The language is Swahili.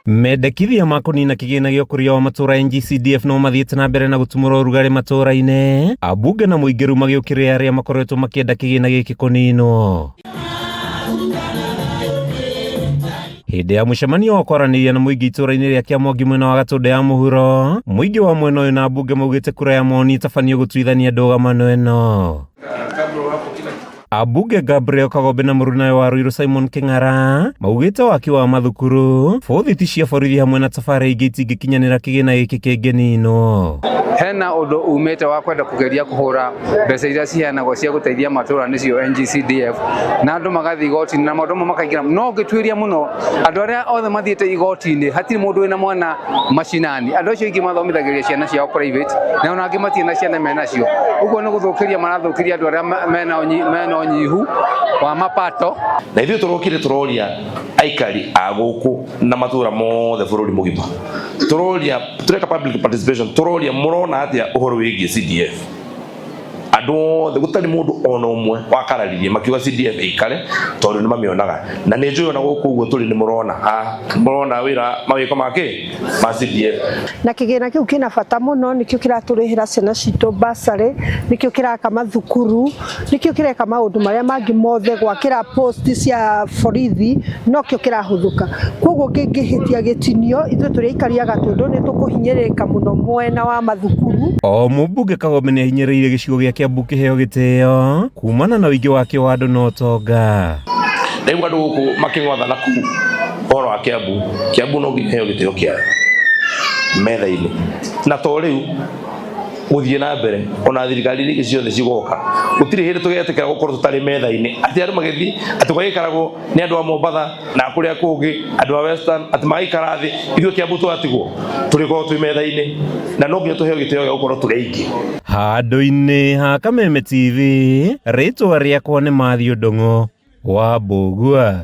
Mendekithia makonina kigina gio kuria wa matura NGCDF no mathiete na mbere na gutumura urugari matura-ine. Abunge na muingiru magiukiria aria makoretwo makienda kigina giki kuninwo. Hindi ya mucemanio wa kwaraniria na muingi itura-ini ria Kiamwangi mwena wa Gatundu ya muhuro, muingi wa mwena uyu na abunge maugite kura ya moni tabanio gutuithania ndũgamano ĩno. Abunge Gabriel Kagombe na Muruna wa Ruiru Simon King'ara maugite waki wa mathukuru, bothiti cia borithi hamwe na tabari ingĩ itingĩkinyanĩra kĩgĩna gĩkĩ kĩngĩninwo. Hena undu umete wa kwenda kugeria kuhura mbeca iria ciheanagwo cia guteithia matura nicio NGCDF na andu magathi igoti-ini na maundu makaingira no ngitwiria muno andu aria othe mathiete igoti-ini hatiri mundu wina mwana macinani andu acio ingi mathomithagĩria ciana ciao private na ona angi matie na ciana mena cio uguo ni guthukiria marathukiria andu aria mena unyihu wa mapato na ithuĩ turokire turoria aikari a guku na matura mothe bururi mugima turoria tureka public participation turoria murona atia uhoro wigie CDF andu othe gutari mundu ona umwe wakararirie makiuga CDF ikare tondu ni mamionaga na ni njui ona guku uguo turi ni murona wira mawiko make ma CDF na kigina kiu kina bata muno nikio kiraturihira ciana citu basari nikio kiraka mathukuru nikio kireka maundu maria mangi mothe gwakira post cia borithi no kio kirahuthuka koguo kingihitia gitinio ithu turi ikaria Gatundu ni tukuhinyirika muno mwena wa mathukuru. O mubunge Kagombe ni ahinyereire gicigo gia Kiambu kiheo gitio kumana na wingi wake wa andu no tonga. Rĩu andũ gũkũ makĩng'otha na kuu ũhoro wa Kiambu no giheo gitio kia metha-inĩ na to rĩu gũthiĩ na mbere ona thirikari iria ciothe cigoka gũtirĩ hĩndĩ tũgetĩkĩra gũkorwo tũtarĩ metha-inĩ atĩ andũ magĩthiĩ atĩ gwagĩikaragwo nĩ andũ a Mombatha na kũrĩa kũngĩ andũ a Western atĩ magaikara thĩ ithuĩ Kiambu twatigwo tũrĩkorwo twĩ metha-inĩ na no nginya tũheo gĩtĩo gĩa gũkorwo tũrĩ aingĩ. Handũ-inĩ ha Kameme TV, rĩtwa rĩakwa nĩ Mathew Ndung'u wa Mbũgua.